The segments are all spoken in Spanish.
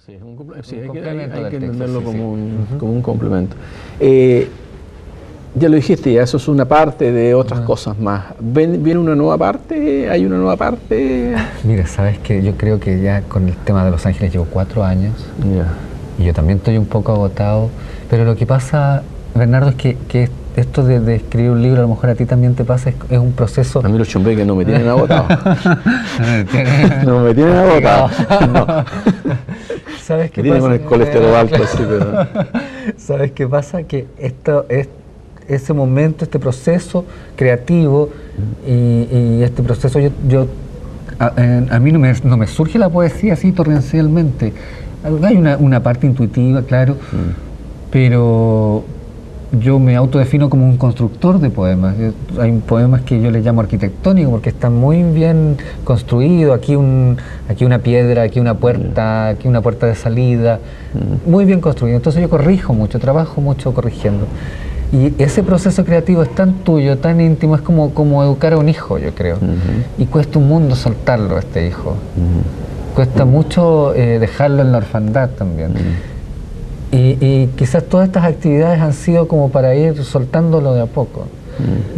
Sí, sí, Un hay complemento que del texto, entenderlo sí, como sí. como un complemento. Ya lo dijiste, ya eso es una parte de otras cosas más. ¿Viene una nueva parte? ¿Hay una nueva parte? Mira, sabes que yo creo que ya con el tema de Los Ángeles llevo 4 años y yo también estoy un poco agotado, pero lo que pasa, Bernardo, es que esto de escribir un libro, a lo mejor a ti también te pasa, es un proceso... A mí los chumbeques no me tienen agotado. No me tienen agotado. No. ¿Sabes qué Me tienen pasa? con el colesterol alto, así, pero... ¿Sabes qué pasa? Que esto es ese momento, este proceso creativo y este proceso, a mí no me surge la poesía así torrencialmente. Hay una parte intuitiva, claro, pero yo me autodefino como un constructor de poemas. Hay poemas que yo les llamo arquitectónicos porque están muy bien construidos. Aquí una piedra, aquí una puerta de salida, muy bien construido. Entonces yo corrijo mucho, trabajo mucho corrigiendo. Y ese proceso creativo es tan tuyo, tan íntimo, es como educar a un hijo, yo creo. Y cuesta un mundo soltarlo a este hijo. Cuesta mucho dejarlo en la orfandad también. Y quizás todas estas actividades han sido como para ir soltándolo de a poco.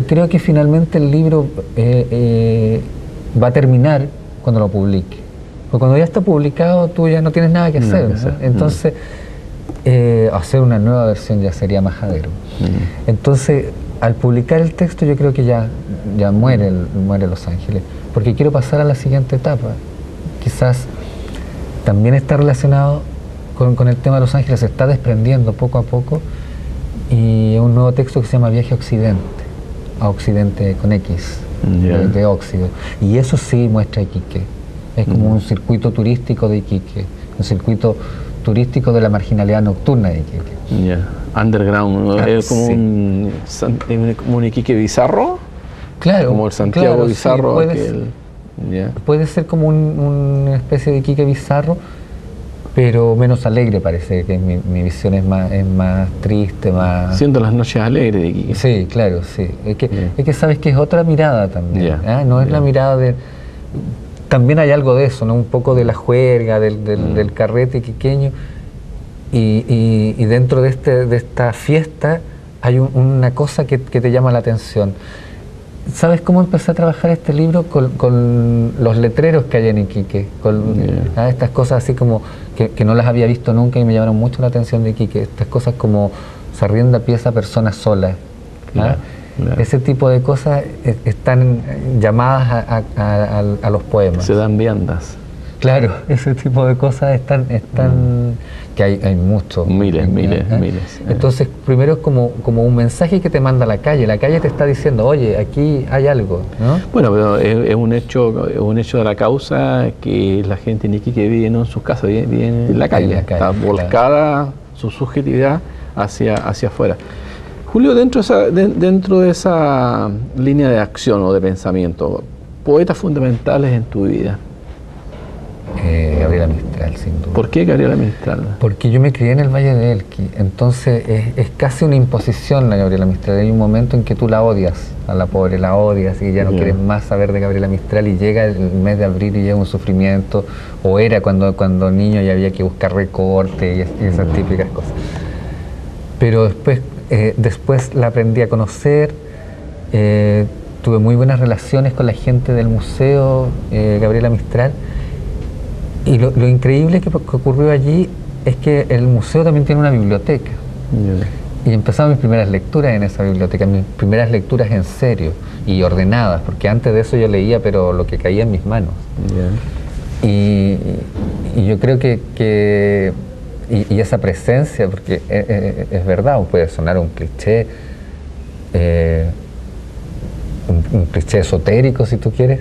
Creo que finalmente el libro va a terminar cuando lo publique. Porque cuando ya está publicado tú ya no tienes nada que hacer, ¿no? Entonces hacer una nueva versión ya sería majadero. Entonces al publicar el texto yo creo que ya muere Los Ángeles, porque quiero pasar a la siguiente etapa. Quizás también está relacionado con el tema de Los Ángeles, se está desprendiendo poco a poco, y un nuevo texto que se llama Viaje a Occidente con X, de óxido. Y eso sí muestra Iquique. Es como un circuito turístico de Iquique, un circuito turístico de la marginalidad nocturna de Iquique. Underground, ¿no? Es como, como un Iquique bizarro. Claro. Como el Santiago bizarro. Sí, puede ser como una especie de Iquique bizarro, pero menos alegre parece, que mi visión es más triste, más... Siendo las noches alegres de Iquique. Sí, claro, sí. Es que sabes que es otra mirada también. No es la mirada de... También hay algo de eso, ¿no? Un poco de la juerga, del carrete iquiqueño. Y dentro de esta fiesta hay una cosa que te llama la atención. ¿Sabes cómo empecé a trabajar este libro? Con los letreros que hay en Iquique, estas cosas así como que no las había visto nunca y me llamaron mucho la atención de Iquique, estas cosas como se arrienda pieza a personas solas. Ese tipo de cosas están llamadas a los poemas. Se dan viandas. Claro, ese tipo de cosas están que hay muchos. Miles. Entonces, primero es como un mensaje que te manda la calle te está diciendo, oye, aquí hay algo, ¿no? Bueno, pero es un hecho de la causa que la gente en Iquique vive no en sus casas, vive en la calle, está volcada su subjetividad hacia afuera. Julio, dentro de esa línea de acción o de pensamiento, poetas fundamentales en tu vida. Gabriela Mistral, sin duda. ¿Por qué Gabriela Mistral? Porque yo me crié en el Valle de Elqui, entonces es casi una imposición la Gabriela Mistral. Hay un momento en que tú la odias, a la pobre la odias y ya no quieres más saber de Gabriela Mistral, y llega el mes de abril y llega un sufrimiento, o era cuando niño y había que buscar recorte y esas típicas cosas. Pero después la aprendí a conocer, tuve muy buenas relaciones con la gente del museo Gabriela Mistral. Y lo increíble que ocurrió allí es que el museo también tiene una biblioteca. Y empezaron mis primeras lecturas en esa biblioteca, mis primeras lecturas en serio y ordenadas, porque antes de eso yo leía, pero lo que caía en mis manos. Y yo creo que esa presencia, porque es verdad, puede sonar un cliché, un cliché esotérico si tú quieres,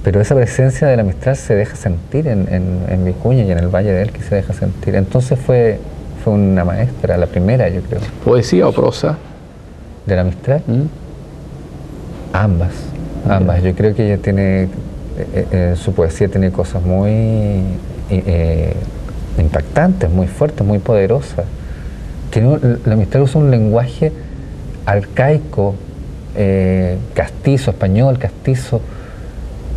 pero esa presencia de la Mistral se deja sentir en Vicuña y en el Valle de Elqui se deja sentir. Entonces fue una maestra, la primera, yo creo. ¿Poesía o prosa? ¿De la Mistral? Ambas. Yo creo que ella tiene, su poesía tiene cosas muy impactantes, muy fuertes, muy poderosas. La Mistral usa un lenguaje arcaico, castizo, español, castizo,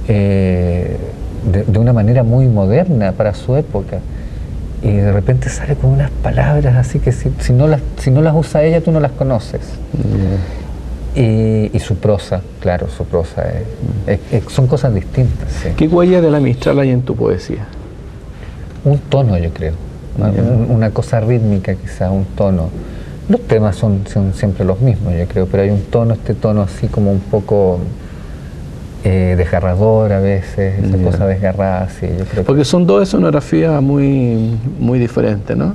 de una manera muy moderna para su época, y de repente sale con unas palabras así que si no las usa ella, tú no las conoces. Y su prosa, claro, su prosa son cosas distintas. Sí. ¿Qué huella de la Mistral hay en tu poesía? Un tono, yo creo. Una cosa rítmica, quizás, un tono. Los temas son siempre los mismos, yo creo, pero hay un tono, este tono así como un poco desgarrador a veces, esa cosa desgarrada, sí, yo creo. Porque son dos escenografías muy, muy diferentes, ¿no?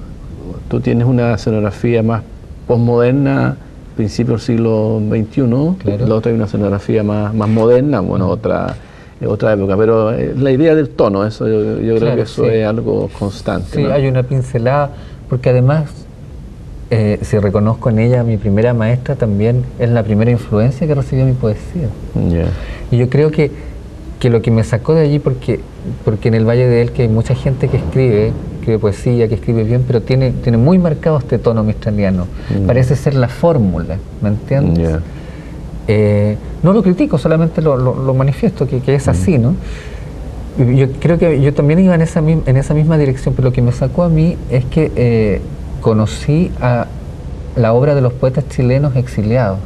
Tú tienes una escenografía más posmoderna, principio del siglo XXI, claro. La otra hay una escenografía más moderna, bueno, otra época, pero la idea del tono, eso yo creo que eso es algo constante. Sí, ¿no? Hay una pincelada, porque además, si reconozco en ella, mi primera maestra también es la primera influencia que recibió mi poesía. Y yo creo que lo que me sacó de allí, porque en el Valle de Elqui hay mucha gente que escribe poesía, que escribe bien, pero tiene muy marcado este tono mistraliano. Parece ser la fórmula, ¿me entiendes? No lo critico, solamente lo manifiesto, que es así, ¿no? Yo creo que yo también iba en esa misma dirección, pero lo que me sacó a mí es que conocí a la obra de los poetas chilenos exiliados.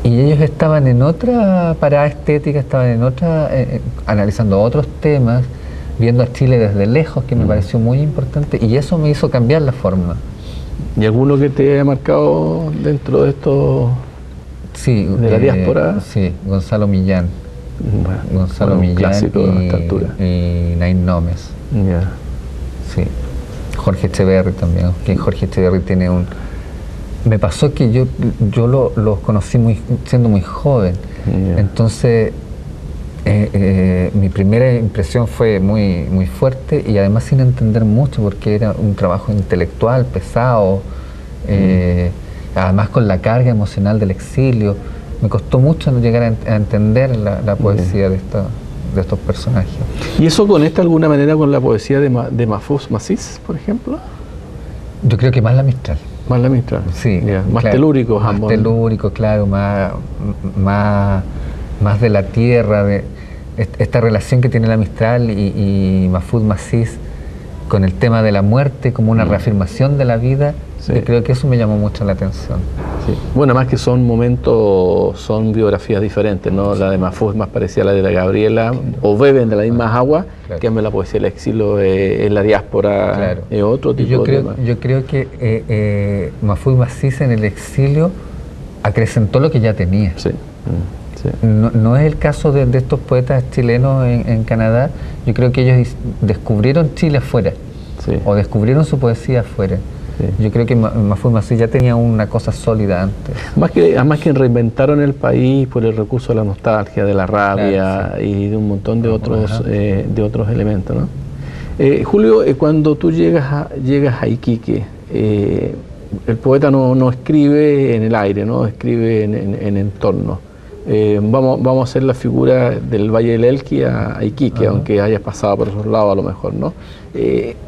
Y ellos estaban en otra parada estética, estaban en otra, analizando otros temas, viendo a Chile desde lejos, que me pareció muy importante, y eso me hizo cambiar la forma. ¿Y alguno que te haya marcado dentro de esto, de la diáspora? Sí, Gonzalo Millán. Gonzalo Millán, clásico a esta altura. Y Nain Nómez. Sí. Jorge Echeverri también, que Jorge Echeverri tiene un... Me pasó que yo los conocí siendo muy joven, entonces mi primera impresión fue muy fuerte y además sin entender mucho, porque era un trabajo intelectual pesado, además con la carga emocional del exilio. Me costó mucho llegar a entender la poesía de estos personajes. ¿Y eso conecta de alguna manera con la poesía de Mahfouz Massis, por ejemplo? Yo creo que más la Mistral. Más la Mistral. Sí. Más telúricos ambos. Más telúricos, claro, más de la tierra, de esta relación que tiene la Mistral y Mahfouz Massis con el tema de la muerte como una reafirmación de la vida. Yo creo que eso me llamó mucho la atención. Sí. Bueno, más que son biografías diferentes, ¿no? La de Mahfouz es más parecida a la de la Gabriela, o beben de las mismas aguas, que la poesía del exilio en la diáspora, es otro tipo de tema. Yo creo que Mahfouz Massis en el exilio acrecentó lo que ya tenía. Sí. No es el caso de estos poetas chilenos en Canadá. Yo creo que ellos descubrieron Chile afuera, o descubrieron su poesía afuera. Yo creo que Mahfouz Massis ya tenía una cosa sólida antes. Además que reinventaron el país por el recurso de la nostalgia, de la rabia, y de un montón de otros elementos, ¿no? Julio, cuando tú llegas a Iquique, el poeta no escribe en el aire, ¿no? Escribe en entorno. Vamos a hacer la figura del Valle del Elqui a Iquique, aunque hayas pasado por esos lados a lo mejor, ¿no?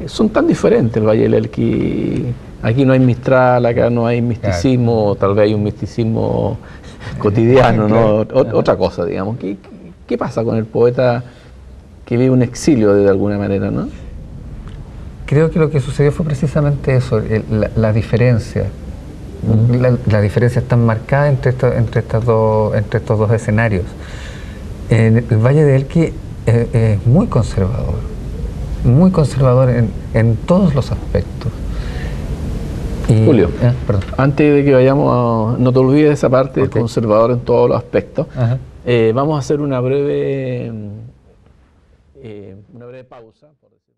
Son tan diferentes el Valle del Elqui. Aquí no hay Mistral, acá no hay misticismo, tal vez hay un misticismo cotidiano, ¿no? Otra cosa, digamos. ¿Qué pasa con el poeta que vive un exilio de alguna manera, ¿no? Creo que lo que sucedió fue precisamente eso, la diferencia. La diferencia está marcada entre estos dos escenarios. El Valle del Elqui es muy conservador en todos los aspectos. Julio, antes de que vayamos no te olvides de esa parte del conservador en todos los aspectos. Vamos a hacer una breve pausa, por decirlo.